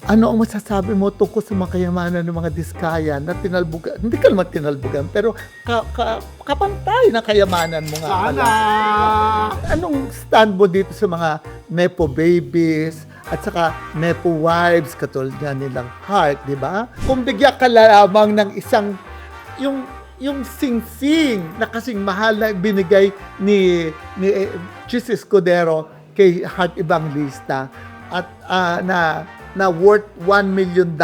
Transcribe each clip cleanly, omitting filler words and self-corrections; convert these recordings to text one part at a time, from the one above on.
Ano ang masasabi mo tungkol sa mga kayamanan ng mga Diskaya na tinalbugan? Hindi ka naman tinalbugan, pero kapantay na kayamanan mo nga Sana! pala. Anong stand mo dito sa mga Nepo babies at saka Nepo wives katulad nga nilang Heart, di ba? Kung bigyan ka lamang ng isang, yung sing-sing na kasing mahal na binigay ni Chis Escudero kay Heart Evangelista at na worth $1 million.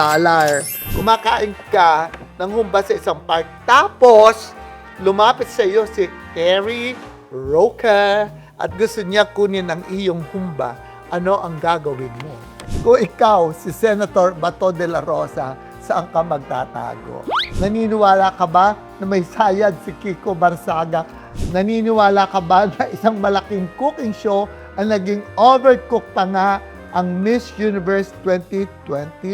Kumakain ka ng humba sa isang park. Tapos, lumapit sa iyo si Terry Roca at gusto niya kunin ang iyong humba. Ano ang gagawin mo? Kung ikaw, si Senator Bato de la Rosa, saan ka magtatago? Naniniwala ka ba na may sayad si Kiko Barsaga? Naniniwala ka ba na isang malaking cooking show ang naging overcooked pa nga ang Miss Universe 2025?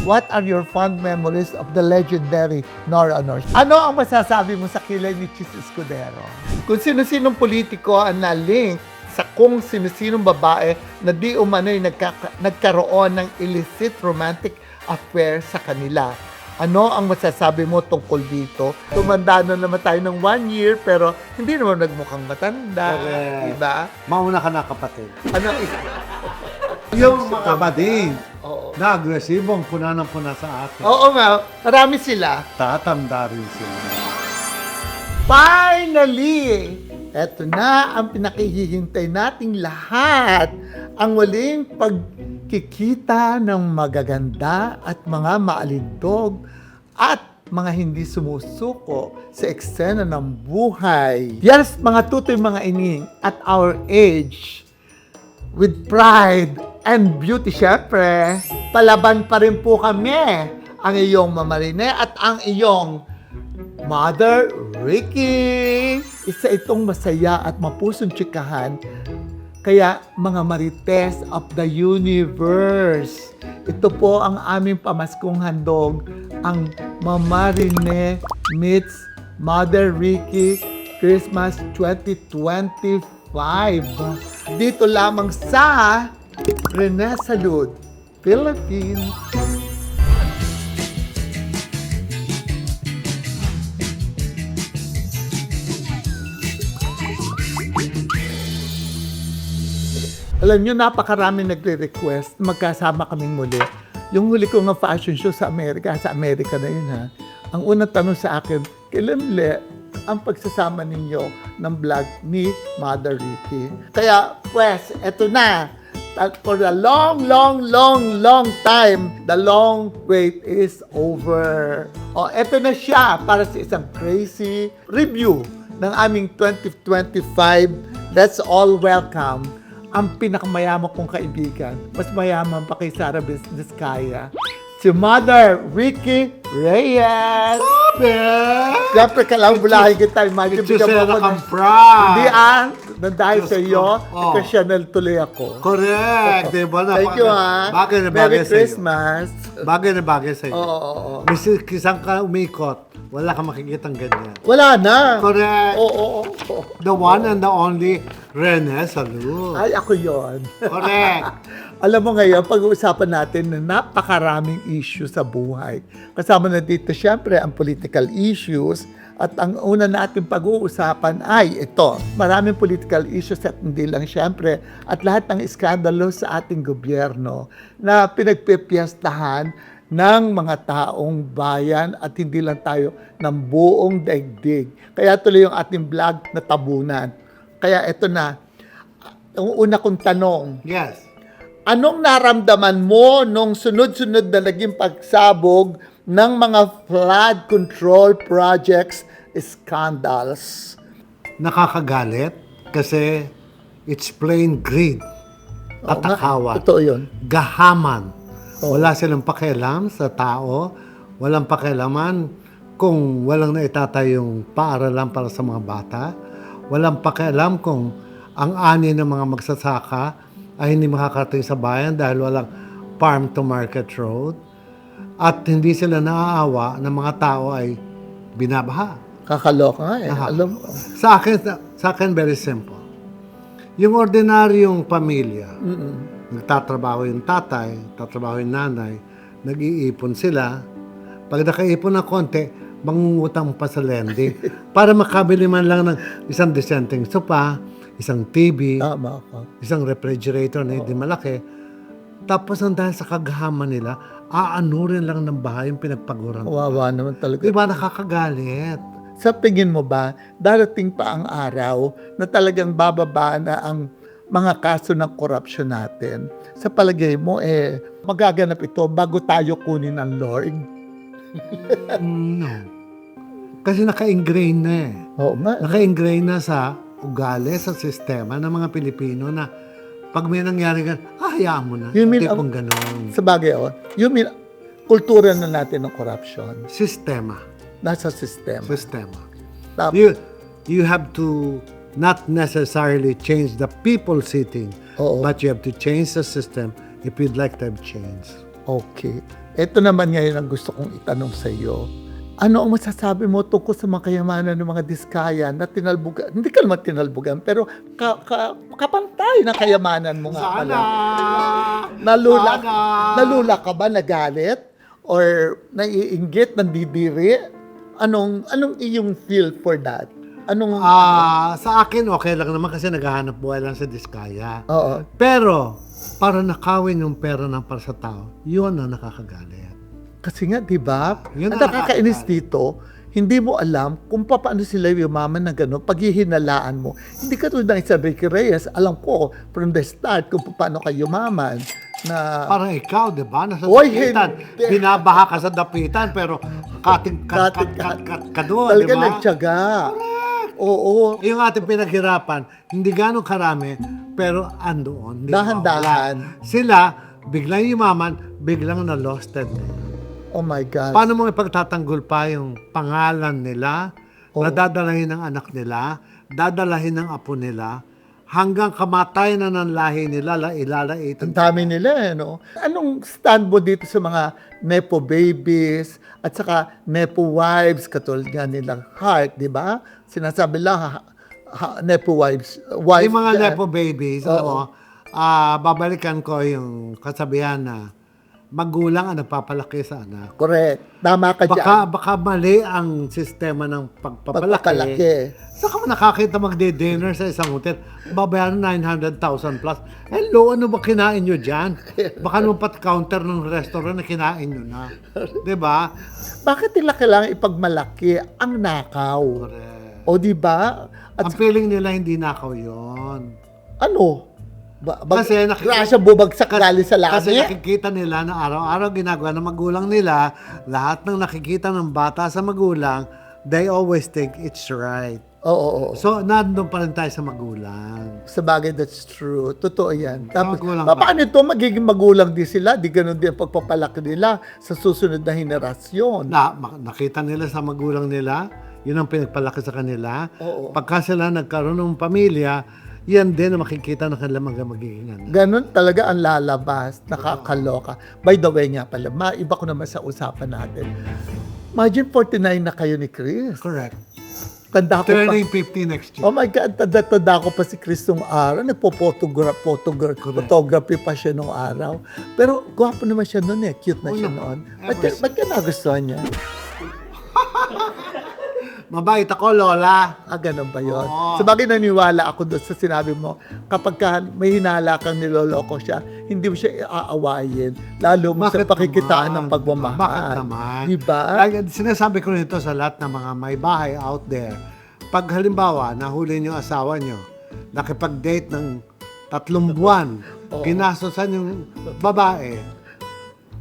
What are your fond memories of the legendary Nora Honor? Ano ang masasabi mo sa kilay ni Chis Escudero? Kung sino-sinong politiko ang na-link sa kung sino-sinong babae na di umano'y nagkaroon ng illicit romantic affair sa kanila. Ano ang masasabi mo tungkol dito? Tumanda na naman tayo ng 1 year, pero hindi naman nagmukhang matanda. Correct. Diba? Mauna ka na, kapatid. Ano? Yung mga bading Oo. na agresibong puna ng puna sa atin. Oo nga, marami sila. Tatanda rin sila. Finally! Eto na ang pinakihihintay nating lahat. Ang waling pagkikita ng magaganda at mga maalindog at mga hindi sumusuko sa eksena ng buhay. Yes, mga tutoy mga ining, at our age, with pride and beauty, syempre, palaban pa rin po kami ang iyong Mama Rene at ang iyong Mother Ricky. Isa itong masaya at mapusong tsikahan. Kaya mga Marites of the Universe, ito po ang aming pamaskong handog, ang Mama Rene meets Mother Ricky Christmas 2025. Dito lamang sa Rene Salud, Philippines. Alam nyo, napakarami nagre-request. Magkasama kaming muli. Yung huli ko nga fashion show sa Amerika na yun ha. Ang unang tanong sa akin, kailan ulit ang pagsasama ninyo ng vlog ni Mother Ricky? Kaya, pues, eto na. For a long time, the long wait is over. O, eto na siya para sa isang crazy review ng aming 2025. Let's all welcome ang pinakamayaman kong kaibigan. Mas mayaman pa kay Sara Vizcaya. Si Mother Ricky Reyes. Siyempre, kailangan bulahin kita. Imagine, It's just bigyan mo ako come from. Hindi dahil Diyos sa iyo, ko. Oh. occasional tuloy ako. Correct. Diba? Thank you ha. Bagay na bagay Merry sa'yo. Christmas. Bagay na bagay sa'yo. Oo. Mr. Kisang ka umikot, wala kang makikitang ganyan. Wala na. Correct. Oo. The one and the only Rene Salud. Ay, ako yon. Correct. Alam mo ngayon, pag-uusapan natin na napakaraming issue sa buhay. Kasama na dito, syempre, ang political issues. At ang una natin pag-uusapan ay ito. Maraming political issues at hindi lang syempre. At lahat ng iskandalo sa ating gobyerno na pinagpipiyastahan ng mga taong bayan at hindi lang tayo ng buong daigdig. Kaya tuloy yung ating vlog na tabunan. Kaya ito na, ang una kong tanong, Yes. anong naramdaman mo nung sunod-sunod na naging pagsabog ng mga flood control projects scandals? Nakakagalit kasi it's plain greed at Oo nga, takawan. totoo yun. Gahaman. Oo. Wala silang pakialam sa tao. Walang pakialaman kung walang naitatayong paaralan para sa mga bata. Walang pakialam kung ang ani ng mga magsasaka ay hindi makakarating sa bayan dahil walang farm to market road. At hindi sila naaawa na mga tao ay binabaha. Kakaloka nga eh. Aha. Alam mo. Sa akin very simple. Yung ordinaryong pamilya nagtatrabaho yung tatay, tatrabaho yung nanay, nag-iipon sila. Pag nakaipon ng konti, mangungutang pa sa lending para makabili man lang ng isang disenteng sopa, isang TV, Tama ka. isang refrigerator na hindi malaki. Tapos ang dahil sa kagahaman nila, aanurin lang ng bahay yung pinagpaguran. Kawawa naman talaga. Di ba nakakagalit? Sa tingin mo ba, darating pa ang araw na talagang bababa na ang mga kaso ng korupsyon natin? Sa palagay mo, magaganap ito bago tayo kunin ang Lord? No. Kasi naka-ingrain na eh. Oo nga. Naka-ingrain na sa ugali, sa sistema ng mga Pilipino na pag may nangyari ka, hayaan mo na. You mean, Tipong ganun. Sa bagay, you mean, kultura na natin ng korupsyon. Sistema. Nasa sistema. Sistema. Tap- You have to not necessarily change the people sitting, Oo. but you have to change the system if you'd like to have change. Okay. Ito naman ngayon ang gusto kong itanong sa iyo. Ano ang masasabi mo tungkol sa mga kayamanan ng mga diskaya na tinalbugan? Hindi ka naman tinalbugan, pero kapantay na kayamanan mo nga pala. Nalula, Sana! nalula ka ba, nagalit? Or naiinggit, nandidiri? Anong iyong feel for that? Anong, Sa akin, okay lang naman kasi naghahanap buhay lang sa diskaya. oo. Pero, para nakawin yung pera ng para sa tao, yun ang nakakagalit. Kasi nga, di ba? Yun Ang ang nakakainis dito, hindi mo alam kung paano sila yumaman na gano'n pag hihinalaan mo. Hindi ka tulad ng isang Ricky Reyes, alam ko from the start kung paano ka yumaman. Na, Parang ikaw, di ba? Nasa Oy, dapitan. hindi. Binabaha ka sa dapitan, pero kating ka doon, di talaga ba? nagtyaga. Oo. Yung ating pinaghirapan, hindi ganong karami, pero andoon. di ba? Dahan-dahan. Wala. Sila, biglang yumaman, biglang na-losted. Oh my God. Paano mo ipagtatanggol pa yung pangalan nila, na dadalahin ng anak nila, dadalahin ng apo nila, hanggang kamatay na ng lahi nila, ilalaitin. Ang dami nila, no? Anong stand mo dito sa mga nepo babies at saka nepo wives, katulad nga nilang Heart, di ba? Sinasabi lang, nepo wives. Yung mga nepo babies, Oo. babalikan ko yung kasabihan na magulang ang nagpapalaki sa anak. Correct. Tama ka dyan. Baka mali ang sistema ng pagpapalaki. Pagpapalaki. Saka mo nakakita magde-dinner sa isang hotel, babayaran 900,000 plus. Hello, ano ba kinain nyo dyan? Baka naman pat counter ng restaurant na kinain nyo na. Diba? Bakit nila kailangan ipagmalaki ang nakaw? Correct. O di ba? At Ang feeling nila hindi nakaw yun. ano? Kasi grasya bubagsak galing sa Kasi langit? nakikita nila na araw-araw ginagawa ng magulang nila, lahat ng nakikita ng bata sa magulang, they always think it's right. Oo. So, nandun pa rin tayo sa magulang. Sa bagay, that's true. Totoo yan. Tapos, Magulang ba? paano ito? Magiging magulang din sila. Di ganun din ang pagpapalaki nila sa susunod na henerasyon. Nakita nila sa magulang nila, yun ang pinagpalaki sa kanila. Oo. Pagka sila nagkaroon ng pamilya, yan din ang makikita ng kanilang magiging anak. Ganun talaga ang lalabas. Nakakaloka. By the way nga pala, maiba ko naman sa usapan natin. Imagine 49 na kayo ni Chris. Correct. Tanda ko pa. Turning 50 next year. Oh my God, tanda ko pa si Chris nung araw. Photography pa siya nung araw. Pero gwapo naman siya noon eh. Cute na siya noon. Ba't ka nagustuhan niya? Mabait ako, Lola. Ganun ba yun? Oo. Sabagay naniwala ako doon sa sinabi mo, kapag may hinala kang niloloko siya, hindi mo siya aawayin. Lalo mo sa Bakit pakikitaan naman? ng pagmamahal. Bakit naman? Diba? Sinasabi ko nito sa lahat ng mga may bahay out there. Pag halimbawa, nahuli niyo asawa niyo, nakipag-date ng 3 buwan, ginastosan yung babae,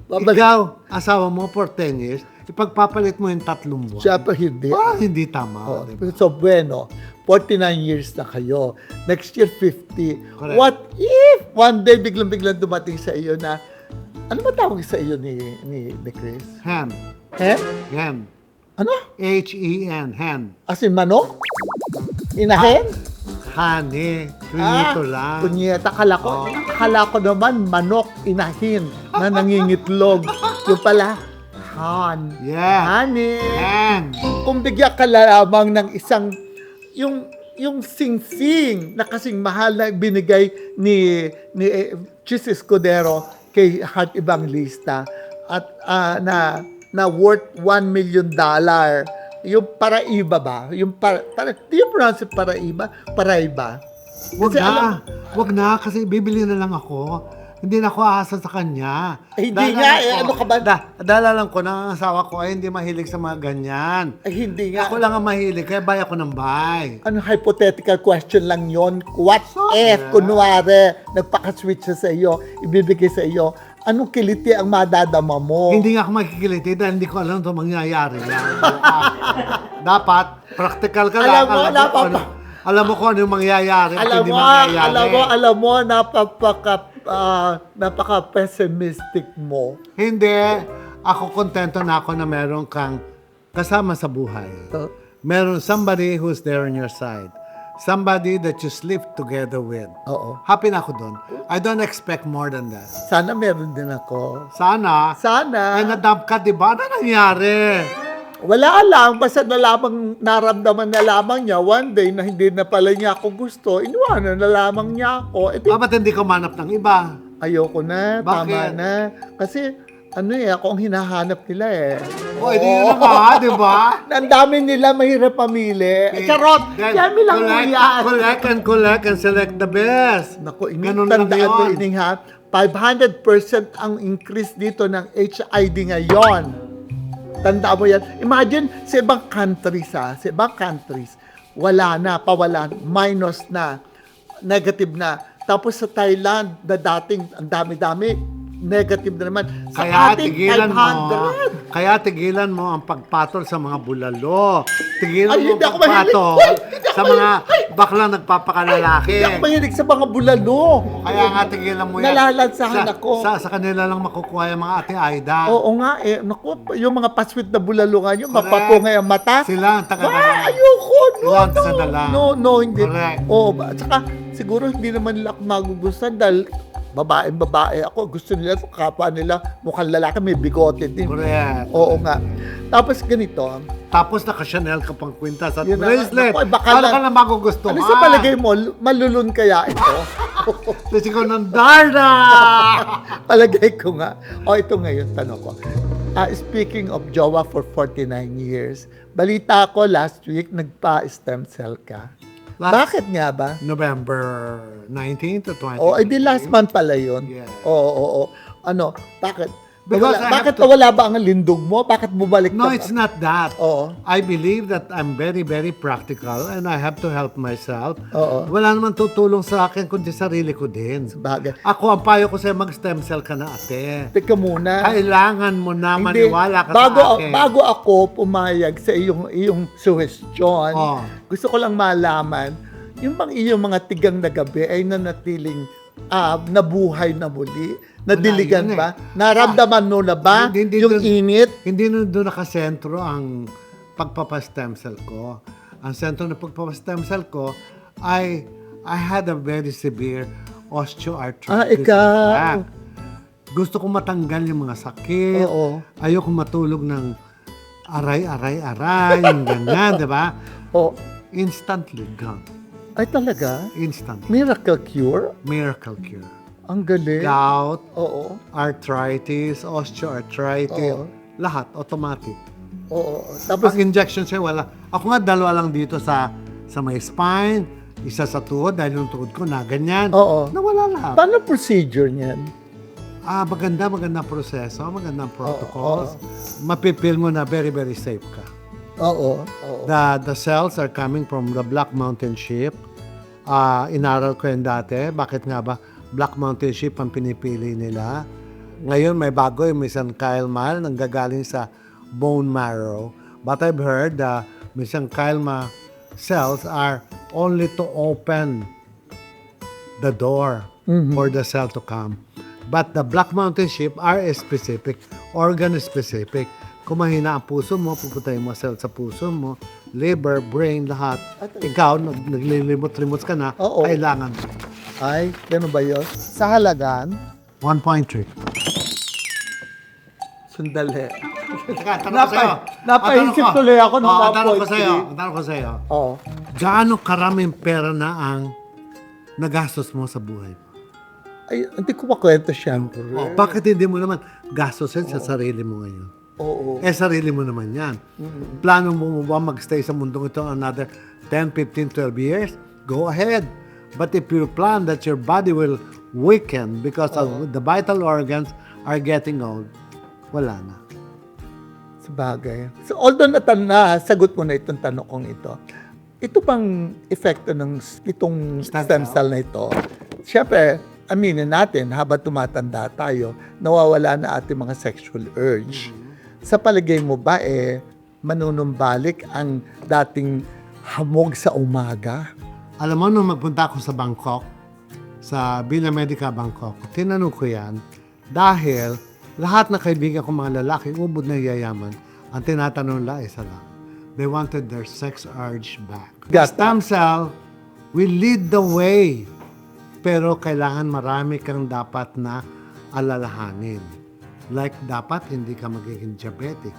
ikaw, asawa mo for 10 years, ipagpapalit mo yung 3 buwan. Siya pa hindi. Hindi tama. Oh, diba? So, bueno, 49 years na kayo. Next year, 50. Correct. What if one day biglang dumating sa iyo na, ano ba tawag sa iyo ni Chris? Hen. Hen? Hen. Ano? H-E-N. Hen. As in manok? Inahen? Honey. Kunito lang. Kunyeta. Akala ko naman manok, inahin, na nangingitlog. Yung pala, Yeah. honey. Hen. Kung bigyan ka lamang ng isang, yung yung sing-sing na kasing mahal na binigay ni Chis Escudero kay Heart Evangelista at na worth $1 million. Yung Paraiba ba? Do you pronounce it Paraiba? Paraiba? Wag Kasi na. Wag na kasi bibili na lang ako. Hindi na ako aasa sa kanya. Hindi nga, ano ka ba? Dahil alam ko na ang asawa ko ay hindi mahilig sa mga ganyan. Ay, hindi nga. Ako lang ang mahilig, kaya buy ako ng buy. Ano, hypothetical question lang yon. What Sorry. if, kunwari, nagpaka-switch siya sa iyo, ibibigay sa iyo, anong kiliti ang madadama mo? Hindi nga ako makikiliti dahil hindi ko alam ito mangyayari. Dapat, practical ka lang. Alam mo kung ano yung mangyayari at hindi mangyayari. Alam mo, napaka-pessimistic mo. Hindi. Ako kontento na ako na meron kang kasama sa buhay. Meron somebody who's there on your side. Somebody that you sleep together with. Oo. Happy na ako doon. I don't expect more than that. Sana meron din ako. Sana. Sana. Ay, nadamp ka, di ba? Ano nangyari? Wala lang, basta naramdaman na lamang niya one day na hindi na pala niya ako gusto, iniwanan na lamang niya ako. Ba't hindi ko manap ng iba? Ayoko na, Bakit? tama na. Kasi, ako ang hinahanap nila eh. O, hindi na nga, di ba? Ang dami nila, mahirap pamili. Charot! Yan lang mo yan. Collect and select the best. Naku, Ganun lang tandaan mo, yun. Ining ha, 500% ang increase dito ng HID ngayon. Tandaan mo yan. Imagine, sa ibang countries wala na, pawalan, minus na, negative na. Tapos sa Thailand, na dating, ang dami-dami, negative na naman. Sa ating 500. Kaya tigilan mo ang pagpatol sa mga bulalo. Tigilan Ay, mo hindi ang ako mahilig. pagpatol sa mga baklang nagpapakalalaki. Hindi ako mahilig sa mga bulalo. Kaya nga tigilan mo yan. Nalalansahan ako. Sa kanila lang makukuha yung mga Ate Aida. Oo nga eh. Naku, yung mga pasweet na bulalo nga nyo, mapapungay ang mata. Sila ang taga-dala. Ayoko! Sila ang taga-dala. No, hindi. Correct. Oo, at saka, siguro hindi naman nila ako magugustuhan dahil babae ako. Gusto nila, kapwa nila, mukhang lalaki, may bigote din. Correct. Oo nga. Tapos ganito, Tapos naka-Chanel ka pang kwintas at Yun na, bracelet. naku, baka Paano lang- ka na magugustuhan? ano sa palagay mo, malulun kaya ito? Kasi ko ng Darna! Palagay ko nga. Ito ngayon, tanong ko. Speaking of jowa for 49 years, balita ko last week, nagpa-stem cell ka. Bakit nga ba? November 19 to 20. Di last month pala yun. Yeah. Oo. Ano, bakit? Because I have Bakit to- nawala ba ang lindog mo? Bakit bumalik No, ka? it's not that. Oo. I believe that I'm very, very practical and I have to help myself. Oo. Wala naman tutulong sa akin kundi sarili ko din. Bagay. Ako, ang payo ko sa'yo, mag-stem cell ka na, ate. Teka muna. Kailangan mo na Hindi, maniwala ka bago, sa akin. bago ako pumayag sa iyong suggestion, Oh. gusto ko lang malaman, yung bang iyong mga tigang na gabi ay nanatiling nabuhay na muli? Nadiligan Wala yun ba? Naramdaman mo na ba Hindi yung dun- init? Hindi na doon nakasentro ang pagpapastem cell ko. Ang sentro ng pagpapastem cell ko ay I had a very severe osteoarthritis. Ikaw. Gusto ko matanggal yung mga sakit. Oo. Ayoko matulog ng aray, yung ganyan, di ba? O, Instantly gone. ay talaga? Instantly. Miracle cure? Miracle cure. Ang galing. Gout, Oo. arthritis, osteoarthritis, Oo. lahat, automatic. Oo. Tapos, Pag injection siya, wala. Ako nga, dalawa lang dito sa may spine, isa sa tuhod, dahil yung tuhod ko na ganyan. Oo. Nawala lahat. paano procedure niyan? Magandang proseso, magandang protocols. Oo. Mapipil mo na very, very safe ka. Oo. The cells are coming from the Black Mountain Sheep. Inaral ko yun dati. Bakit nga ba? Black Mountain Sheep ang pinipili nila. Ngayon may bago yung mesenchymal nang gagaling sa bone marrow. But I've heard the mesenchymal cells are only to open the door for the cell to come. But the Black Mountain Sheep are specific, organ specific. Kung mahina ang puso mo, pupuntahin mo cell sa puso mo, liver, brain, lahat. Ikaw, naglilimot-limot ka na, Oo. kailangan. Ay, gano'n ba yun? Sa halagan, 1.3. sandali. Teka, tanong ko sa'yo. Napaisip tuloy ako ng Tanong ko 1.3. sa'yo. Tanong ko sa'yo. Oo. gaano karaming pera na ang nagastos mo sa buhay mo? Ay, hindi ko makwento siyempre. Bakit hindi mo naman gastosin sa sarili mo ngayon? Oo. Sarili mo naman yan. Plano mo ba magstay sa mundong ito another 10, 15, 12 years? Go ahead. But if you plan that your body will weaken because of the vital organs are getting old, wala na. Sabagay. So, although sagot mo na itong tanong kong ito bang epekto ng itong stem cell na ito? Siyempre, aminin natin, habang tumatanda tayo, nawawala na ating mga sexual urge. Sa palagay mo ba, manunumbalik ang dating hamog sa umaga? Alam mo, nung magpunta ako sa Bangkok, sa Villa Medica Bangkok, tinanong ko yan dahil lahat na kaibigan ko mga lalaki, ubod na yayaman, ang tinatanong nila isa lang. They wanted their sex urge back. The stem cell will lead the way. Pero kailangan marami kang dapat na alalahanin. Like, dapat hindi ka magiging diabetic.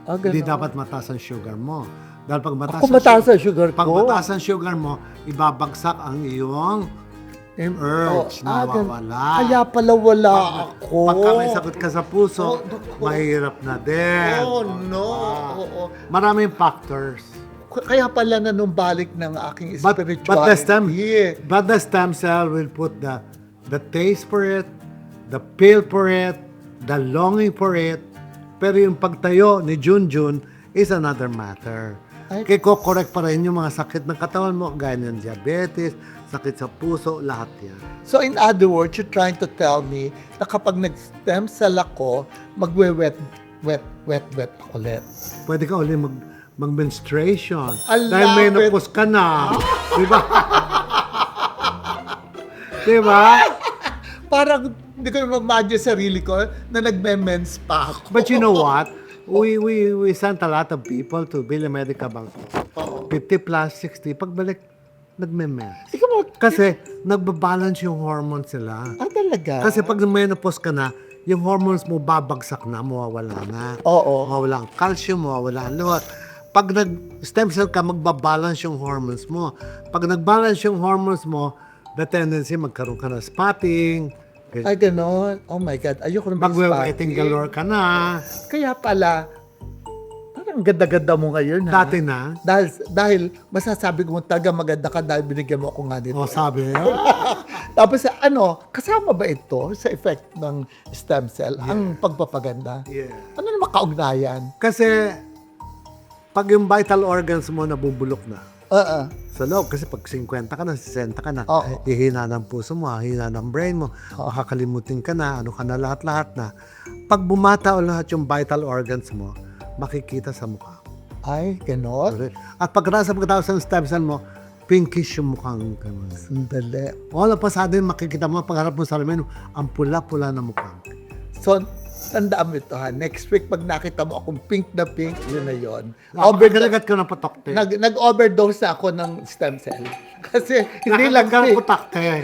Hindi dapat mataas ang sugar mo. Dahil pag mataas ang sugar ko. Pag mataas ang sugar mo, ibabagsak ang iyong urge na mawawala. Kaya pala wala ako. Pagka may sakit ka sa puso, mahirap na din. Oh, no. Oo. Maraming factors. Kaya pala nanumbalik ng aking spirituality. But the stem cell will put the taste for it, the feel for it, the longing for it. Pero yung pagtayo ni Junjun is another matter. Kaya correct pa rin yung mga sakit ng katawan mo, gaya ng diabetes, sakit sa puso, lahat yan. So in other words, you're trying to tell me na kapag nag-stem cell ako, magwe-wet ulit. Pwede ka ulit mag-menstruation. I Dahil love menopause ka na. Diba? Diba? Parang hindi ko ma-imagine sarili ko na nagme-mens pa ako. But you know what? We sent a lot of people to Villa Medica Bangkok. 50 plus, 60. Pagbalik, nagme-mens. Kasi nagbabalance yung hormones sila. Talaga? Kasi pag menopause ka na, yung hormones mo babagsak na, mawawala na. Oo. Mawawala ang calcium, mawawala ang lot. Pag nag-stem cell ka, magbabalance yung hormones mo. Pag nag-balance yung hormones mo, the tendency magkaroon ka ng spotting. Ay, gano'n. Oh my God. Ayoko na Magwe-wetting galore ka na. Kaya pala, parang ganda-ganda mo ngayon, ha? Dati na. Dahil masasabi ko talaga maganda ka dahil binigyan mo ako nga dito. O, sabi. Tapos, kasama ba ito sa effect ng stem cell, ang pagpapaganda? Yeah. Ano naman kaugnayan? Kasi, pag yung vital organs mo nabubulok na, sa loob, kasi pag 50 ka na, 60 ka na, hihina ng puso mo, hihina ng brain mo, makakalimutin ka na, ano ka na, lahat-lahat na. Pag bumata o lahat yung vital organs mo, makikita sa mukha. Ay, gano'n? At pag nasa pagkatapos ng stem cell mo, pinkish yung mukhang gano'n. Sandali. Wala pa sa atin, makikita mo, pagharap mo sa salamin, ang pula-pula na mukha. So, tandaan mo ito, ha? Next week, pag nakita mo akong pink na pink, yun na yun. Galagat ko ng patakte. Nag-overdose na ako ng stem cell. Kasi hindi lang ka ng patakte.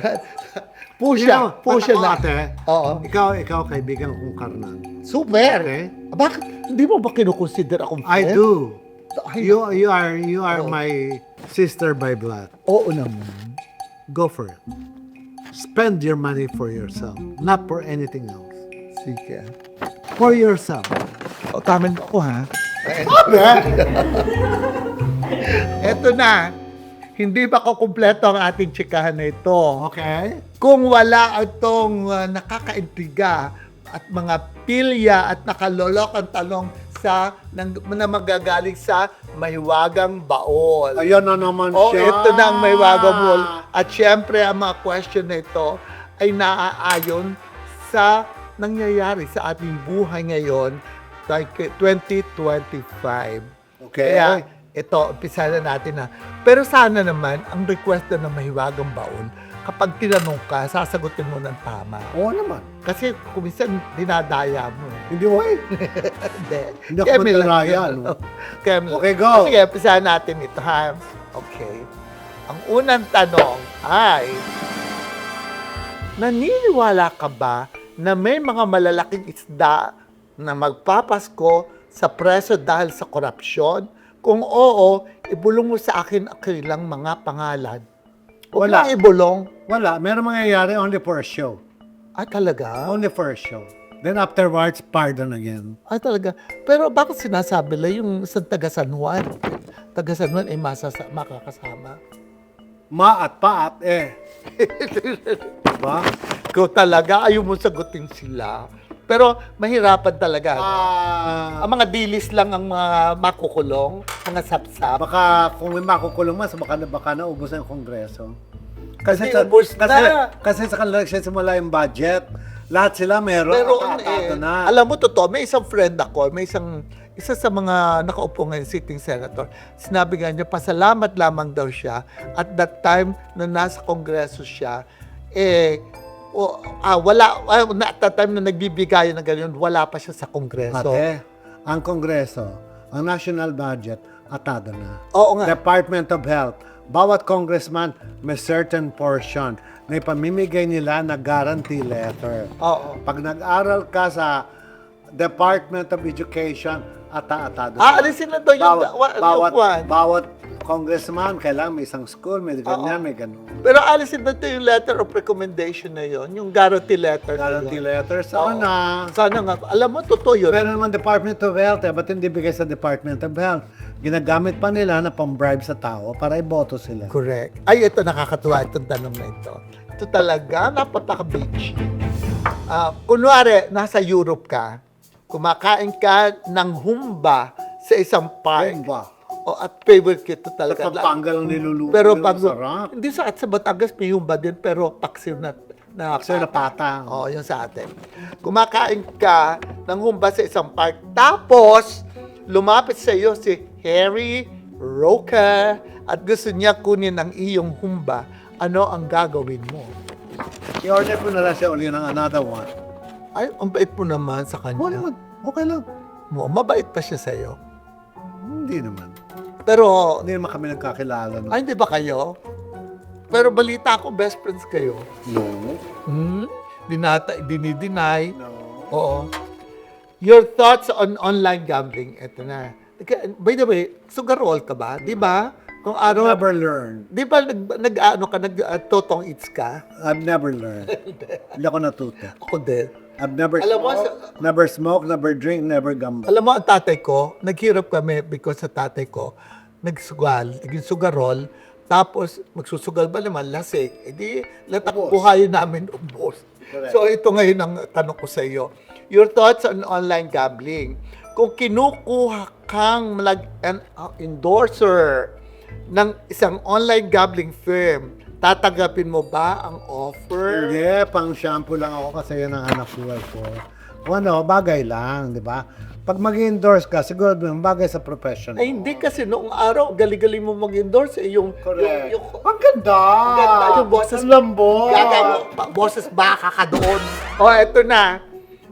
Pusha na. Ate, Oo. Ikaw, kaibigan kong karnan. Super! Okay? Bakit? Hindi mo ba kinukonsider akong I friend? do. Ay, You are my sister by blood. Oo naman. Go for it. Spend your money for yourself, not for anything else. Sige. For yourself. O, taman mo ako, ha? Eto na. Hindi ba kukumpleto ang ating tsikahan na ito? Okay? Kung wala itong nakakaintriga at mga pilya at nakalolokang tanong na magagaling sa Mahiwagang Baol. Ayan na naman siya. Ito na ang Mahiwagang Baol. At syempre, ang mga question na ito ay naaayon sa nangyayari sa ating buhay ngayon, like 2025. Okay. Kaya, ito, umpisa na natin na. Pero sana naman, ang request na ng Mahiwagang Baon, kapag tinanong ka, sasagutin mo ng tama. Oo naman. Kasi kung minsan, dinadaya mo. Hindi mo eh. Hindi. Hindi ako matalaya, no? Okay, go. Sige, umpisa natin ito, ha? Okay. Ang unang tanong ay, naniniwala ka ba na may mga malalaking isda na magpapasko sa preso dahil sa korupsyon? Kung oo, ibulong mo sa akin lang mga pangalan. Huwag Wala. lang ibulong. Wala. Meron mangyayari only for a show. Ah, talaga? Only for a show. Then afterwards, pardon again. Ah, talaga. Pero bakit sinasabi lang yung sa taga San Juan? Taga San Juan ay makakasama. Ma at pa at eh. Diba? Ikaw talaga, ayaw mo sagutin sila. Pero mahirapan talaga. Ang mga dilis lang ang mga makukulong, mga sapsap. Baka kung may makukulong mas, baka naubos na yung Kongreso. Hindi, ubos na. Kasi sa kanila simula yung budget, lahat sila meron. Pero na. alam mo, totoo, may isang friend ako, isa sa mga nakaupo ngayon, sitting senator, sinabi nga niya, pasalamat lamang daw siya at that time na nasa Kongreso siya, at that time na nagbibigay na ganyan, wala pa siya sa Kongreso. Ate, ang Kongreso, ang national budget, atado na. Oo nga. Department of Health, bawat congressman may certain portion na ipamimigay nila na guarantee letter. Oo. Pag nag-aral ka sa Department of Education, atado. Alisin na daw yung Bawat congressman, kailangan may isang school, may ganyan, may ganun. Pero alisin na yung letter of recommendation na yon, yung guarantee letter. na Guarantee yun. letter, sana. Sana nga. Alam mo, totoo yun. Pero naman Department of Health, ba't hindi bigay sa Department of Health? Ginagamit pa nila na pang-bribe sa tao para iboto sila. Correct. Ay, ito nakakatuwa itong tanong na ito. Ito talaga, napaka-beach. Kunwari, nasa Europe ka, kumakain ka ng humba sa isang park. Humba. At favorite ko ito Sa talaga. Pampanga lang niluluto. Pero Pero pag, sarap. hindi sa Batangas may humba din, pero paksiw na Kasi napata. Oo, yun sa atin. Kumakain ka ng humba sa isang park, tapos lumapit sa iyo si Harry Roca at gusto niya kunin ang iyong humba. Ano ang gagawin mo? I-order ko na lang siya uli ng another one. Ay, ang bait mo naman sa kanya. Oo naman. Okay lang. Mabait pa siya sa iyo. Hindi naman. Pero, Hindi naman kami nagkakilala. No? ay, hindi ba kayo? Pero balita ko, best friends kayo. No. Dinideny. No. Oo. Your thoughts on online gambling. Ito na. By the way, sugarol ka ba? Di ba? Kung araw, Never learned. di ba totong eats ka? I've never learned. Hindi ako natuto. Ako din. I've never Alam mo, never smoked, never drink, never gamble. Alam mo, ang tatay ko, naghirap kami because sa tatay ko, naging sugarol, tapos magsusugal ba naman, lasik, edi latakbuhayin namin ubos. Correct. So ito ngayon ang tanong ko sa iyo. Your thoughts on online gambling. Kung kinukuha kang endorser ng isang online gambling firm, tatanggapin mo ba ang offer? Hindi, pang shampoo lang ako kasi yan ang anak buhay ko. O ano, bagay lang, di ba? Pag mag-endorse ka, siguro bagay sa profession. Ay, hindi kasi noong araw, galing-galing mo mag-endorse. Yung Ang ganda! ganda, yung boses. Ang lambot! Boses baka ka doon. Eto na.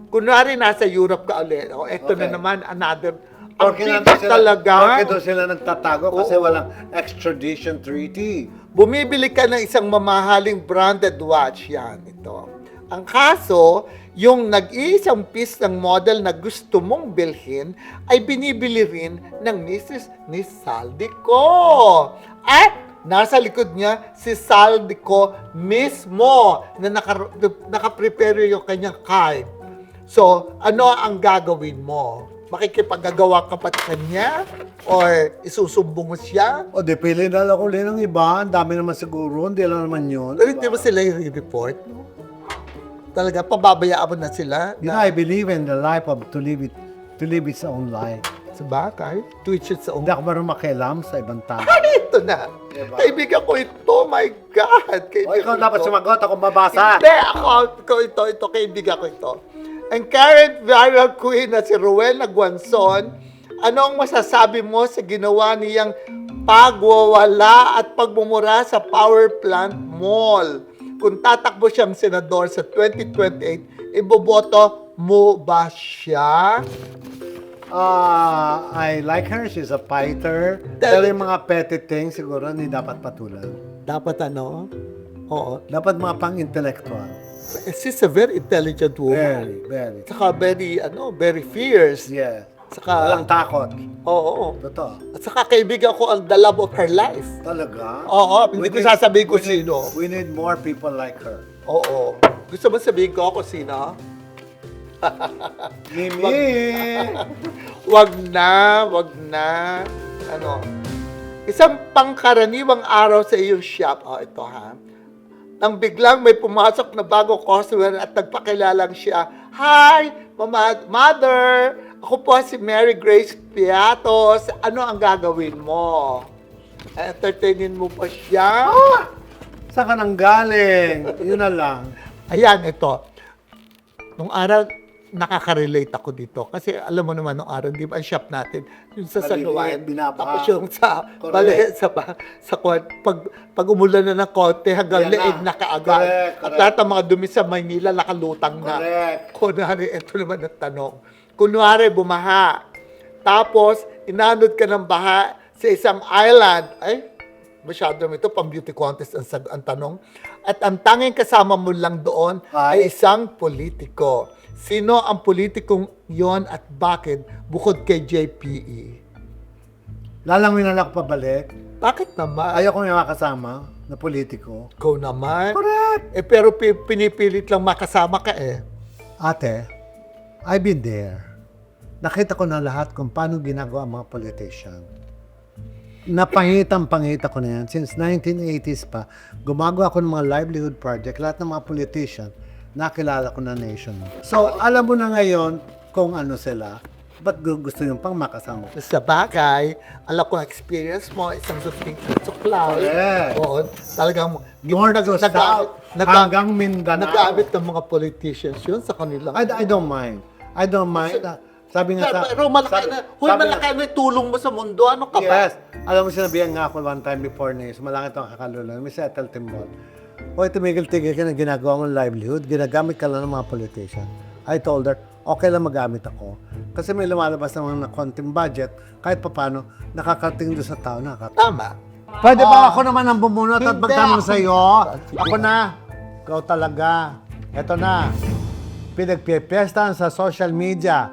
Kunwari nasa Europe ka ulit. Eto na Okay. naman, another. Ang Porque bigat talaga. Porque doon sila nagtatago kasi Oo. walang extradition treaty. Bumibili ka ng isang mamahaling branded watch. Yan, ito. Ang kaso, yung nag-iisang piece ng model na gusto mong bilhin ay binibili rin ng misis ni Saldico. At nasa likod niya si Saldico mismo na nakaprepare yung kanyang card. So, ano ang gagawin mo? Makikipagagawa ka pa sa kanya? Or isusumbong mo siya? O di, pili na lang ulit ng iba. Ang dami naman siguro. Hindi lang naman yun. Pero hindi ba sila i-report? Talaga, pababayaan mo na sila? You know, I believe in the life of to live its own life. Sa bagay, Twitch it sa Hindi ako marunong makialam sa ibang tao. Ay, ito na. Kaibigan ko ito, my God. O ikaw ko dapat ito. sumagot, ako mabasa. Hindi, ito, kaibigan ko ito. Ang current viral queen na si Rowena Guanzon, anong masasabi mo sa ginawa niyang pagwawala at pagmumura sa power plant mall? Kung tatakbo siyang senador sa 2028, iboboto mo ba siya? I like her. She's a fighter. Pero yung mga petty things, siguro, hindi dapat patulan. Dapat ano? Oo. Dapat mga pang-intellectual. She's a very intelligent woman. Very, very. Saka very fierce. Yes. Saka, Walang takot. oo. Totoo. At saka kaibigan ko ang the love of her life. Talaga? Oo, hindi ko sasabihin ko sino. We need more people like her. Oo. Gusto mo sabihin ko ako sino? Mimi! Wag na. Ano? Isang pangkaraniwang araw sa iyong shop. Ito ha. Nang biglang may pumasok na bagong customer at nagpakilalang siya, "Hi, Mother! Ako po si Mary Grace Piatos. Ano ang gagawin mo? Entertainin mo pa siya?" Saan ka nang galing? Yun na lang. Ayan, ito. Nung araw, nakaka-relate ako dito. Kasi alam mo naman, nung araw, di ba, ang shop natin, yung sa San Maliliit, Juan, binabaha. tapos yung sa, Correct. bali, sa pag umulan na ng konti, hanggang Yan leeg na. na kaagad. Correct, At correct. lahat ng mga dumi sa Maynila, nakalutang na. Correct. Kunwari, ito naman ang tanong. Kunwari, bumaha. Tapos, inanod ka ng baha sa isang island. Ay, masyado ito, pang beauty contest ang tanong. At ang tanging kasama mo lang doon ay isang politiko. Sino ang politikong yon at bakit bukod kay JPE? Lalangwin na lang ako pabalik. Bakit naman? Ayaw ko yung makasama na politiko. Ikaw naman. Correct. Pero pinipilit lang makasama ka eh. Ate, I've been there. Nakita ko na lahat kung paano ginagawa ang mga politician. Napangitang-pangita ko na yan. Since 1980s pa, gumagawa ako ng mga livelihood project. Lahat ng mga politician, nakilala ko na nation. So, alam mo na ngayon kung ano sila. Ba't gusto yung pang makasama? Sa bagay, alam ko experience mo, isang suking suklay. Correct. Oo, talagang North to south, hanggang Mindanao. nag-aabit ng mga politicians yun sa kanila. I don't mind. I don't mind. Sabi nga sa... Pero malaki na, malaki na yung tulong mo sa mundo. Ano ka ba? Yes. Alam mo, sinabihan nga ako one time before na yun, malaki itong kakalula. May settle timbol. Hoy, tumigil-tigil ka na ginagawa mong livelihood, ginagamit ka lang ng mga politician. I told her, okay lang magamit ako. Kasi may lumalabas naman na konting budget, kahit papano, nakakarating doon sa tao, Tama. Pwede ba ako naman ang bumunot at Hindi, magtanong ako- sa iyo? Sige. Ako na. Ikaw talaga. Eto na. Pinagpipiestahan sa social media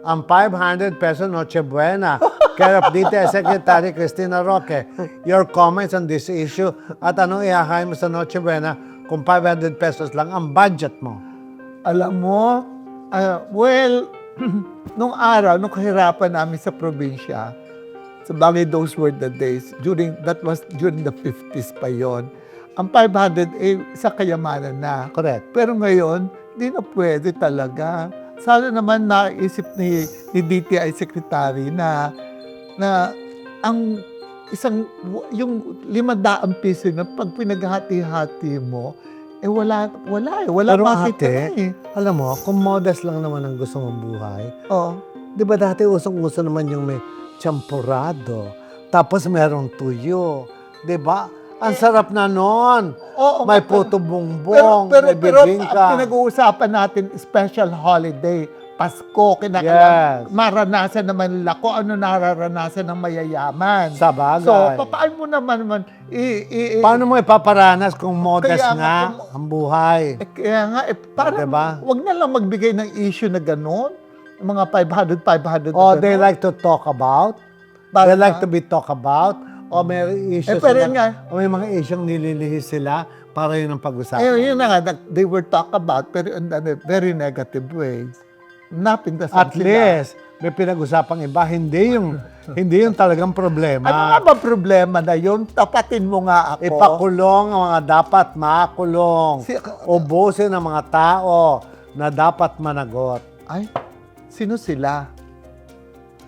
ang 500 peso Noche Buena. Care of DTI Secretary Cristina Roque. Your comments on this issue at anong ihahain mo sa Noche Buena kung 500 pesos lang ang budget mo? Alam mo, well, nung araw, nung kahirapan namin sa probinsya, sa bagay those were the days, that was during the 50s pa yon. Ang 500 sa kayamanan na. Correct. Pero ngayon, di na pwede talaga. Sana naman naisip ni DTI Secretary na ang yung 500 piso na pag pinaghati-hati mo, wala Pero makita ate, na eh. alam mo, kung modest lang naman ang gusto mong buhay, Oh. di ba dati usong-uso naman yung may champurado, tapos merong tuyo, di ba? Ang sarap na nun. Oo, May pero- puto bumbong, may pero bibingka. ang pinag-uusapan natin, special holiday, Pasko, Yes. maranasan naman nila kung ano nararanasan ng mayayaman. Sa bagay. So, paano mo naman Paano mo ipaparanas kung modest Kaya nga nga kung- ang buhay? kaya nga, parang Diba? wag na lang magbigay ng issue na gano'n. Mga 500 Oh, na they gano'n. like to talk about? Para- They like to be talked about? O may issues pero yun nga. o may mga issues nililihis sila para yun ang pag-usapan. Yun na nga, they were talked about, pero in a very negative ways. Napintasan At sila. least, may pinag-usapang iba. Hindi yung talagang problema. Ano nga ba problema na yun? Tapatin mo nga ako. Ipakulong ang mga dapat makulong. Ubusin ang mga tao na dapat managot. Ay, sino sila?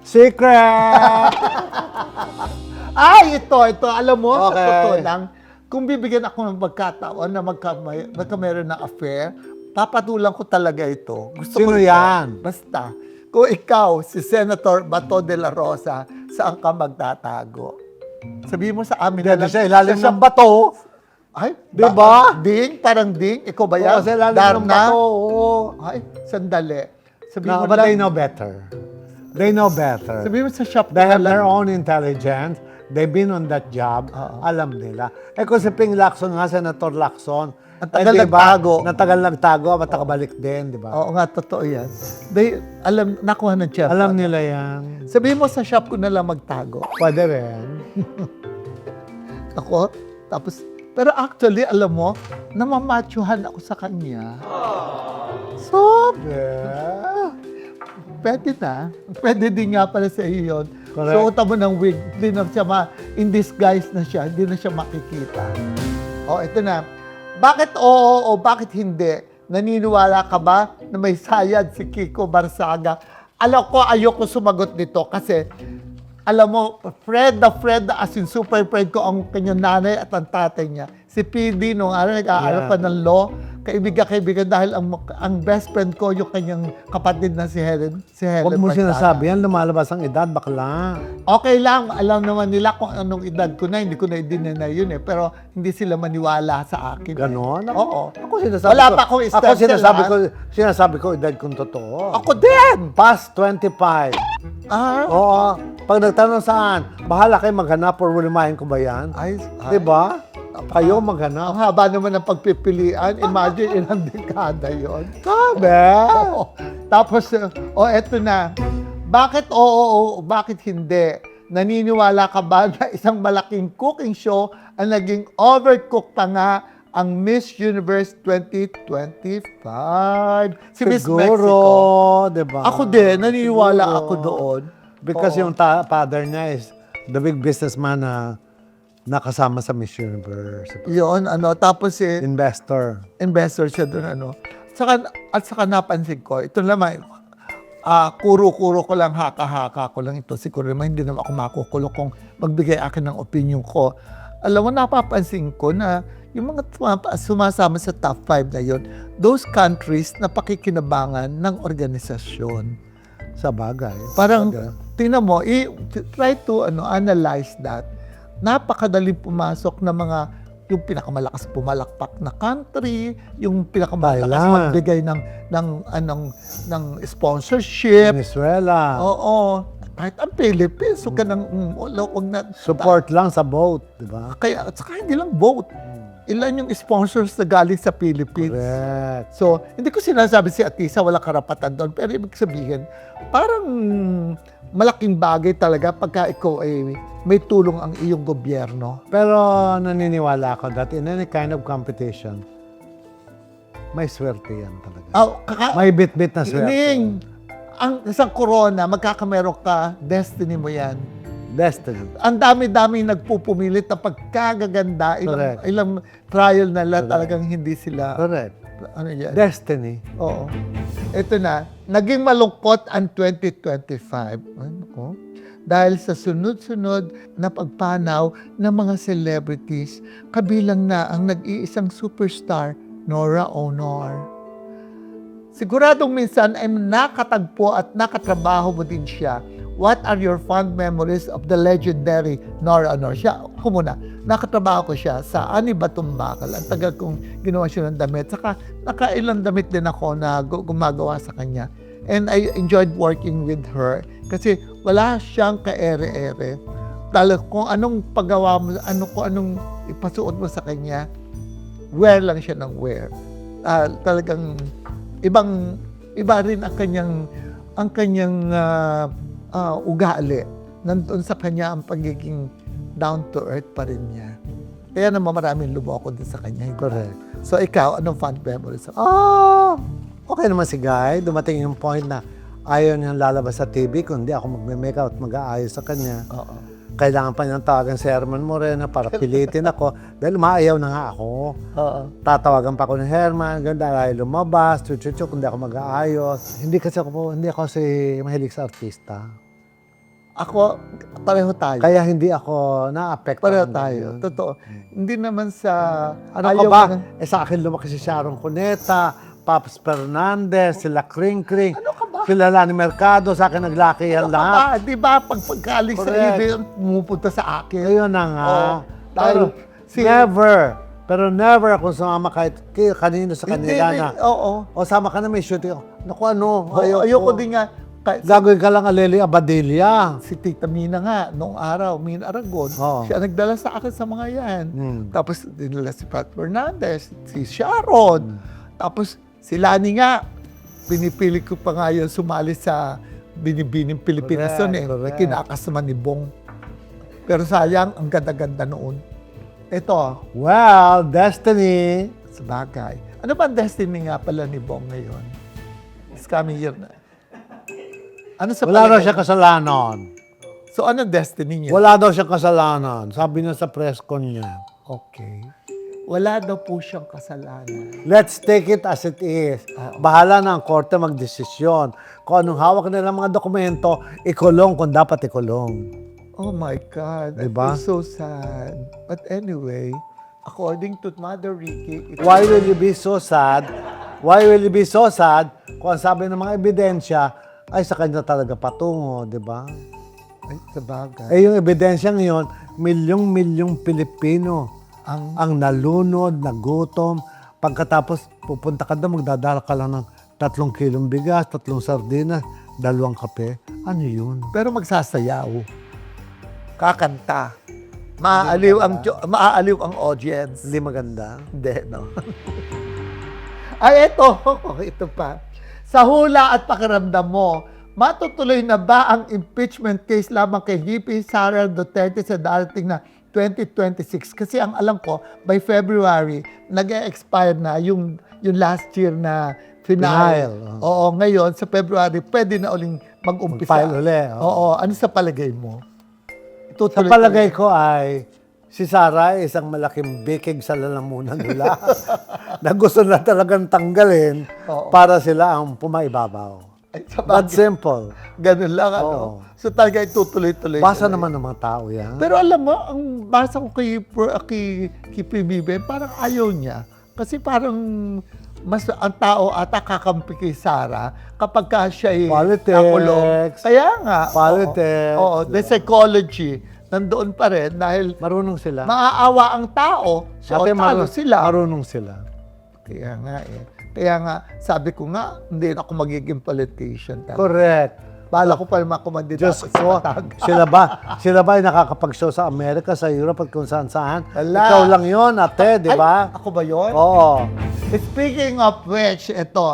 Secret! Ay, ito. Alam mo, sa Okay. totoo lang, kung bibigyan ako ng pagkataon na magkameron ng affair, papatulan ko talaga ito. Gusto Sino ko ito. yan? Basta. Kung ikaw, si Senator Bato de la Rosa, saan ka magtatago? Sabihin mo sa amin Dito sa ilalim ng bato. Ay, Di ba? Ding, parang ding. Ikaw ba yan? Oo, sa ilalim ng Darna? bato. Oo. Ay, sandali. Sabihin No, mo but lang. they know better. They know better. Sabihin mo sa shop They have nila their lang. own intelligence. they've been on that job, Oo. alam nila. Eh kung si Ping Lacson nga, Senator Lacson, Ang tagal di ba, nagtago. Natagal nagtago, matakabalik din, di ba? Oo nga, totoo yan. Nakuha ng chef. Alam nila yan. Sabihin mo sa shop ko na lang magtago. Pwede rin. Ako, tapos, pero actually, alam mo, namamachuhan ako sa kanya. So, Yeah. pwede na. Pwede din nga pala sa iyo yun. Correct. Suotan mo ng wig, hindi na siya in disguise na siya, hindi na siya makikita. O, ito na. Bakit oo o bakit hindi? Naniniwala ka ba na may sayad si Kiko Barsaga? Alam ko, ayoko sumagot nito kasi alam mo, Fred as in super friend ko ang kanyang nanay at ang tatay niya. Si PD nung nag-aaral pa ng law, kaibigan dahil ang best friend ko yung kanyang kapatid na si Helen Huwag mo Barsaga. sinasabi yan, lumalabas ang edad, bakla. Okay lang, alam naman nila kung anong edad ko na, hindi ko na i-deny yun eh, pero hindi sila maniwala sa akin. Ganon? Oo. Ako sinasabi Wala ko. pa akong Ako stem sinasabi ko edad kong totoo. Ako din! Past 25. Ah, Oo. Pag nagtanong saan, bahala kayo maghanap or ulimahin ko ba yan? ay, Di ba? Kayo ang maghanap. haba naman ng pagpipilian. Imagine ilang dekada yon. Sabi. Oo. Tapos, eto na. Bakit oo, bakit hindi? Naniniwala ka ba na isang malaking cooking show ang naging overcooked pa nga ang Miss Universe 2025? Si Miss Mexico. Siguro, di ba? Ako din, naniniwala Siguro. ako doon. Because Oo. yung father niya is the big businessman na nakasama sa Miss Universe. Yun, tapos Investor. investor siya doon, At saka napansin ko, ito naman, kuro-kuro ko lang, haka-haka ko lang ito. Siguro naman hindi naman ako makukulo kung magbigay akin ng opinion ko. Alam mo, napapansin ko na yung mga sumasama sa top 5 na yun, those countries na pakikinabangan ng organisasyon. Sa bagay. Parang, Sabagay. tingnan mo, try to analyze that. Napakadaling pumasok na mga yung pinakamalakas pumalakpak na country, yung pinakamalakas Thailand. magbigay ng sponsorship. Venezuela. Oo. Kahit ang Philippines, huwag ka wag na. Support lang sa boat, di ba? Kaya, at saka hindi lang vote. Ilan yung sponsors na galing sa Philippines. Correct. So, hindi ko sinasabi si Atisa wala karapatan doon, pero ibig sabihin, parang malaking bagay talaga pagka ikaw ay may tulong ang iyong gobyerno. Pero naniniwala ako that in any kind of competition, may swerte yan talaga. May bit-bit na swerte. Ning, ang isang corona, magkakameron ka, destiny mo yan. Destiny. Ang dami-dami nagpupumilit na pagkagaganda, Correct. ilang trial na talagang hindi sila, Correct. ano yan. Destiny. Oo. Ito na, naging malungkot ang 2025. Ano ko? Dahil sa sunod-sunod na pagpanaw ng mga celebrities, kabilang na ang nag-iisang superstar, Nora Honor. Siguradong minsan ay nakatagpo at nakatrabaho mo din siya. What are your fond memories of the legendary Nora Honor? Ako muna, nakatrabaho ko siya sa Ani Batumbakal. Ang tagal kong ginawa siya ng damit. Saka nakailang damit din ako na gumagawa sa kanya. And I enjoyed working with her kasi wala siyang ka-ere-ere. Kung anong paggawa mo, kung anong ipasuot mo sa kanya, wear lang siya ng wear. Talagang iba rin ang kanyang ugali. Nandun sa kanya ang pagiging down to earth pa rin niya. Kaya naman maraming lumoko din sa kanya. Correct. So ikaw, anong fond memories? Okay naman si Guy. Dumating yung point na ayaw niyang lalabas sa TV kundi ako magme-make out, mag-aayos sa kanya. Oo. Kailangan pa niyang tawagan si Herman Moreno para pilitin ako dahil maayaw na nga ako. Oo. Tatawagan pa ako ni Herman, ganda dahil lumabas, chuchuchuk, hindi ako mag-aayos. Hindi ako si mahilig sa artista. Ako, pareho tayo. Kaya hindi ako na-affect. Pareho tayo. Totoo. Hindi naman sa... Ano ka ba? Sa akin lumaki si Sharon Cuneta, Paps Fernandez, sila Kring Kring. Ano ka ba? Sila Lani Mercado, sa akin naglaki yan lahat. Di ba, pagkaling sa Correct. iyo, pumupunta sa akin. Ayun na nga. Oo. Pero never akong sumama kahit kanino sa kanila na. Oo. O sama ka na may shooting. Naku ano, Ayoko din nga. Gagawin ka lang Aleli Abadilla. Si Tita Mina nga, noong araw, Mina Aragon, Oo. siya nagdala sa akin sa mga yan. Hmm. Tapos dinala si Pat Fernandez, si Sharon. Tapos si Lani nga, pinipili ko pa nga yun sumali sa Binibining Pilipinas Correct, yun eh. correct. Kinakasama ni Bong. Pero sayang, ang ganda-ganda noon. Ito, Well, Destiny. sa bagay. Ano ba ang destiny nga pala ni Bong ngayon? It's coming year na. Ano sa Wala daw palagay siya mo? kasalanan. So, anong destiny niya? Wala daw siya kasalanan. Sabi niya sa press con niya. Okay. Wala daw po siyang kasalanan. Let's take it as it is. Bahala na ang korte magdesisyon. Kung anong hawak nilang mga dokumento, ikulong kung dapat ikulong. Oh my God. Diba? I feel so sad. But anyway, according to Mother Ricky, Why will you be so sad? Why will you be so sad kung ang sabi ng mga ebidensya ay sa kanya talaga patungo, di ba? ay, sa bagay. Eh yung ebidensya ngayon, milyong-milyong Pilipino ang nalunod, nagutom. Pagkatapos pupunta ka doon, magdadala ka lang ng 3 kilong bigas, 3 sardinas, 2 kape. Ano yun? Pero magsasayaw. Kakanta. Maaaliw ang audience. Hindi maganda. Hindi, no? Ay, ito. Ito pa. Sa hula at pakiramdam mo, matutuloy na ba ang impeachment case lamang kay VP Sara Duterte sa darating na 2026? Kasi ang alam ko, by February, nag-expire na yung last year na final. Oo, ngayon, sa February, pwede na uling mag-umpisa. Mag-file uli, Oo, ano sa palagay mo? Sa palagay ko ay si Sara ay isang malaking bikig sa lalamunan nila na gusto na talagang tanggalin Oo. para sila ang pumaibabaw. Ay, sa But bagay, simple. ganun lang, ano? Oo. So talaga itutuloy-tuloy. Basa naman ng mga tao yan. Pero alam mo, ang basa ko kay PBB, parang ayaw niya. Kasi parang mas ang tao ata kakampi kay Sara kapag ka siya ay Politics. nakulong. Kaya nga. Politics. Oo, the psychology nandoon pa rin dahil Marunong sila. maaawa ang tao. So, Ate, talo sila. Marunong sila. Kaya nga eh. Kaya nga, sabi ko nga, hindi na ako magiging politician. Correct. Bala ko pa naman kumandidato Diyos sa ko, Batag. sila ba ay nakakapag-show sa Amerika, sa Europe at kung saan-saan? Wala. Ikaw lang yon, ate, di ba? Ay, ako ba yun? Oo. Speaking of which, ito,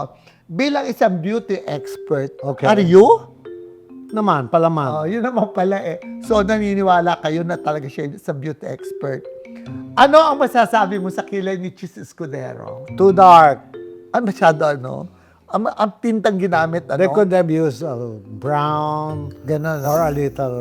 bilang isang beauty expert, Okay. are you? Naman, palaman. Oh, yun naman pala eh. So, naniniwala kayo na talaga siya sa beauty expert. Ano ang masasabi mo sa kilay ni Chis Escudero? Too dark. Masyado ano? Ang tintang ginamit, ano? They could have used brown Ganon. or a little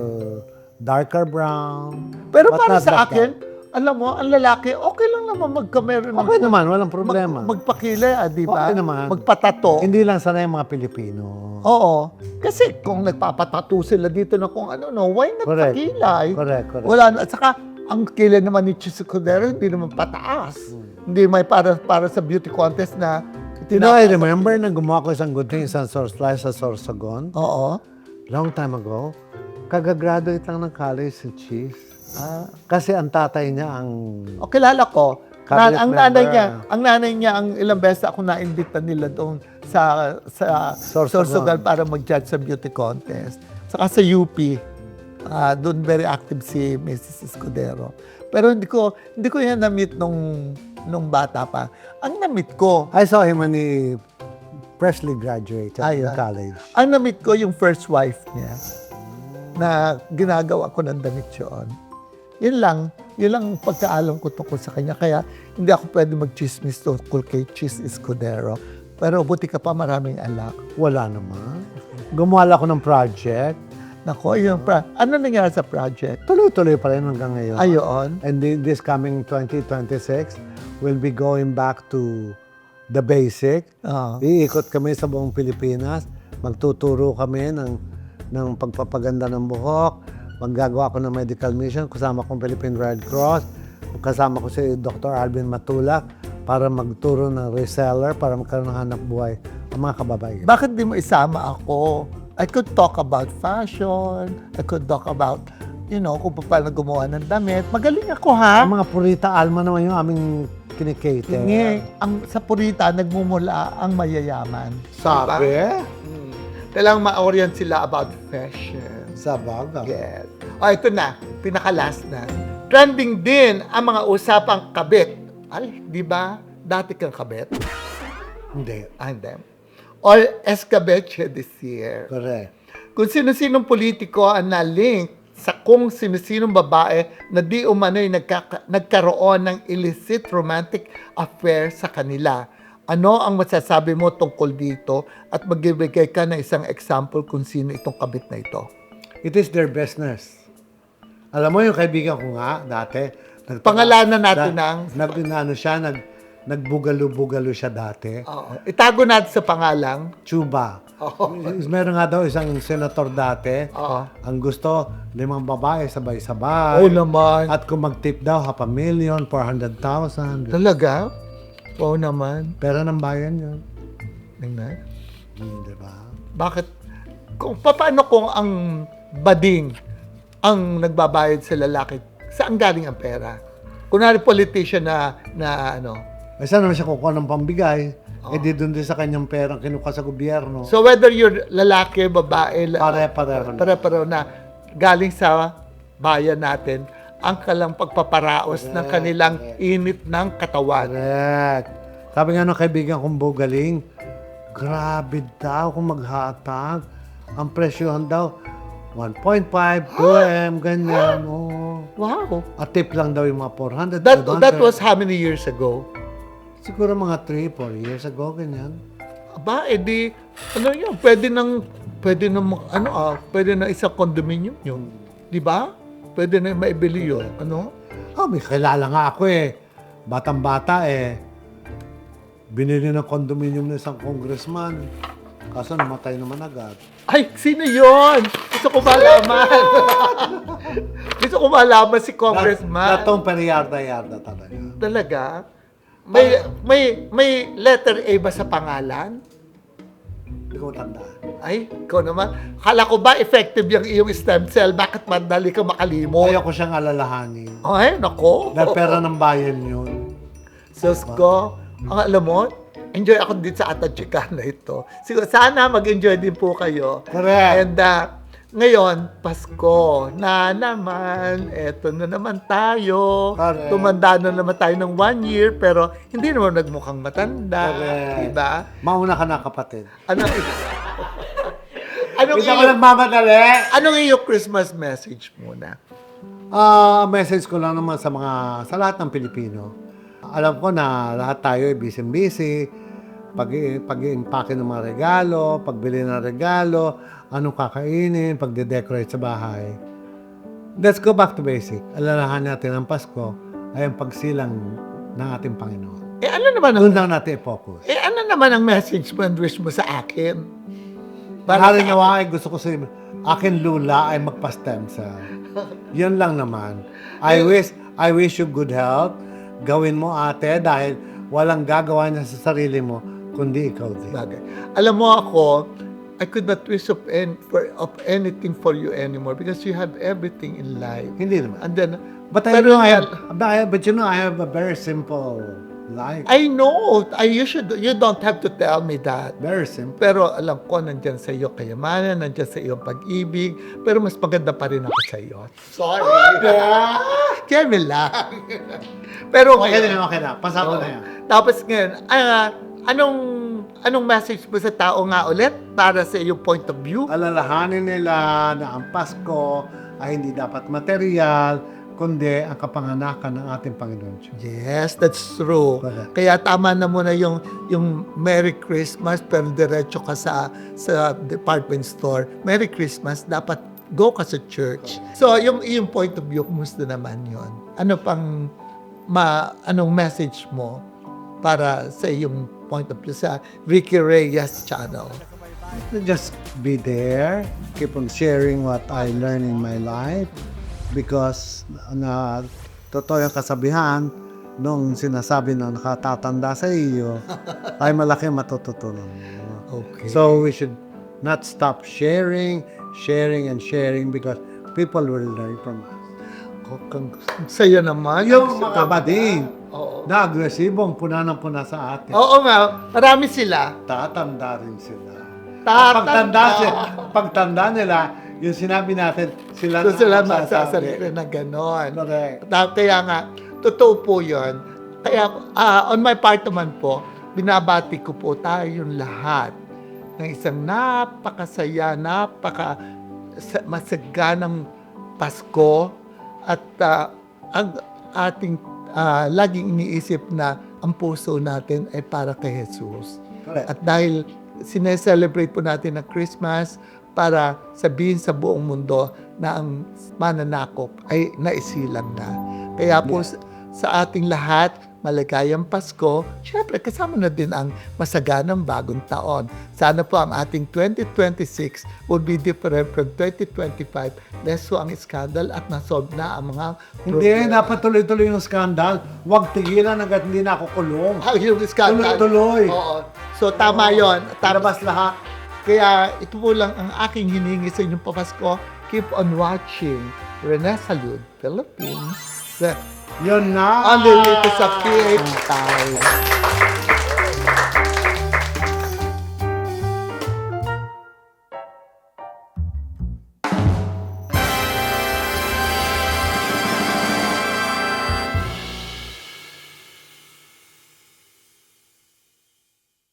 darker brown. Pero But para not sa that akin, alam mo, ang lalaki, okay lang naman magkameron dark. Okay naman, walang problema. magpakilay, di ba? Okay naman. Magpatato. Hindi lang sana yung mga Pilipino. Oo. Kasi kung nagpapatato sila dito na kung ano, no, why not Correct. pakilay? Correct. Wala na. At saka, ang kilay naman ni Chis Escudero, hindi naman pataas. Hindi may para sa beauty contest na You know, I remember nang gumawa ko isang good thing, isang Source sa Sorsogon, Oo. long time ago. Kagagraduate lang ng college si Cheese. Kasi ang tatay niya ang... O, kilala ko. Cabinet Ang nanay member. niya, ang ilang beses ako na-invita nila doon sa Sorsogon para mag-judge sa beauty contest. Saka sa UP, doon very active si Mrs. Escudero. Pero hindi ko yan na-meet nung bata pa. Ang na-meet ko, I saw him when he freshly graduated in Ayun. college. ang na-meet ko yung first wife niya na ginagawa ko ng damit yun. Yun lang ang pagkaalam ko tungkol sa kanya. Kaya hindi ako pwede mag-chismis tungkol kay Chis Escudero. Pero buti ka pa, maraming alak. Wala naman. Gumawa ako ng project. Nako, ano nangyari sa project? Tuloy-tuloy pa rin hanggang ngayon. Ayon. And this coming 2026, we'll be going back to the basic. Oo. Iikot kami sa buong Pilipinas. Magtuturo kami ng pagpapaganda ng buhok. Maggagawa ko ng medical mission. Kasama kong Philippine Red Cross. Kasama ko si Dr. Alvin Matulak para magturo ng reseller para magkaroon ng hanap buhay ang mga kababayan. Bakit di mo isama ako? I could talk about fashion. I could talk about, kung paano gumawa ng damit. Magaling ako, ha? Ang mga Purita Alma naman yung aming kinikate. Sa Purita, nagmumula ang mayayaman. Sabi? Kailangan ma-orient sila about fashion. Sa bagay. Yes. Ito na. Pinaka-last na. Trending din ang mga usapang kabit. Ay, di ba? Dati kang kabit? Hindi. Hindi. Or escabeche this year. Correct. Kung sino-sinong politiko ang na-link sa kung sino-sinong babae na di umano'y nagkaroon ng illicit romantic affair sa kanila. Ano ang masasabi mo tungkol dito at magbibigay ka ng isang example kung sino itong kabit na ito? It is their business. Alam mo yung kaibigan ko nga dati. Pangalanan natin nagbugalo-bugalo siya dati. Oo. Itago natin sa pangalang. Chuba. Oo. Meron nga daw isang senator dati. Oo. Ang gusto, 5 babae sabay-sabay. Oo naman. At kung mag-tip daw, 500,000, 400,000. Talaga? Oo naman. Pera ng bayan yun. Tingnan. Diba? Bakit? Paano kung ang bading ang nagbabayad sa lalaki? Saan galing ang pera? Kunwari politician na ano. Ay, saan naman siya kukuha ng pambigay? Eh, di doon din sa kanyang perang kinuha sa gobyerno. So whether you're lalaki, babae, Pare-pareho na galing sa bayan natin, ang kalang pagpaparaos ng kanilang init ng katawan. Correct. Sabi nga ng kaibigan kong bugaling, grabe daw kung maghatag. Ang presyohan daw, 1.5, 2M, ganyan. Oh. Wow. At tip lang daw yung mga 400, That 500. was how many years ago? Siguro mga 3-4 years ago, ganyan. Aba, edi, ano yun, pwede na isang condominium yun. Di ba? Pwede na maibili yun. Ano? Oh, may kilala nga ako eh. Batang-bata eh. Binili ng condominium ng isang congressman. Kaso namatay naman agad. Ay, sino yun? Gusto ko malaman. Gusto ko malaman si congressman. Datong periyarda-yarda talaga. Talaga? May letter A ba sa pangalan? Hindi ko tandaan. Ay, ikaw naman. Kala ko ba effective yung iyong stem cell? Bakit madali ka makalimot? Ayaw ko siyang alalahanin. Ay, nako. Dahil pera ng bayan yun. Sus ko, alam mo, enjoy ako dito sa Ata Chicana ito. Siguro, sana mag-enjoy din po kayo. Correct. And ngayon, Pasko na naman. Eto na naman tayo. Correct. Tumanda na naman tayo ng 1 year, pero hindi naman nagmukhang matanda. Correct. Diba? Mauna ka na, kapatid. Anong Hindi ako nagmamadali. Anong iyong Christmas message muna? Message ko lang naman sa lahat ng Pilipino. Alam ko na lahat tayo ay busy-busy. Pag-i-impake ng mga regalo, pagbili ng regalo, anong kakainin, pagde-decorate sa bahay. Let's go back to basic. Alalahan natin ang Pasko ay ang pagsilang ng ating Panginoon. Ano naman Doon lang natin i-focus. ano naman ang message mo and wish mo sa akin? Para nawa ay gusto ko sa akin lula ay magpa-stem cell. Yan lang naman. I wish you good health. Gawin mo ate dahil walang gagawa niya sa sarili mo kundi ikaw din. Bagay. Alam mo ako, I could not wish of anything for you anymore because you have everything in life. Hindi naman. And then, But you know I have a very simple life. I know, you don't have to tell me that. Very simple. Pero alam ko, nandyan sa iyo kayamanan, nandyan sa iyong pag-ibig, pero mas maganda pa rin ako sa iyo. Sorry. Kemi lang. Pero Okay na. Pasa ko na yan. Tapos ngayon, anong message mo sa tao nga ulit para sa iyong point of view? Alalahanin nila na ang Pasko ay hindi dapat material, kundi ang kapanganakan ng ating Panginoon Diyos. Yes, that's true. Correct. Kaya tama na muna yung Merry Christmas pero diretso ka sa department store. Merry Christmas, dapat go ka sa church. So, yung point of view, kumusta naman yon? Ano pang anong message mo para sa iyong point of view sa Ricky Reyes channel? Just be there, keep on sharing what I learned in my life because totoo yung kasabihan nung sinasabi na nakatatanda sa iyo ay malaki matututunan mo. Okay. So we should not stop sharing because people will learn from us. Sa'yo naman. Yung mga bading Oo. na agresibong puna ng puna sa atin, Oo nga, marami sila. tatanda rin sila. Pagtanda nila, yung sinabi natin, sila So sila ang magsasalita na gano'n. Correct. Kaya nga, totoo po yun. Kaya on my part naman po, binabati ko po tayong lahat ng isang napakasaya, masaganang Pasko at ang ating laging iniisip na ang puso natin ay para kay Jesus. Correct. At dahil sineselebrate po natin ang Christmas para sabihin sa buong mundo na ang mananakop ay naisilang na. Kaya po sa ating lahat, maligayang Pasko. Siyempre, kasama na din ang masaganang bagong taon. Sana po ang ating 2026 will be different from 2025. Less so ang skandal at nasolve na ang mga Hindi, napatuloy-tuloy yung skandal. Huwag tigilan hanggat hindi na ako kulong. Yung skandal. Tuloy-tuloy. Oo. So, tama yon. Labas lahat. Kaya ito po lang ang aking hiningi sa inyong papasko. Keep on watching Rene Salud, Philippines. Yun na. On the latest sa PH Time.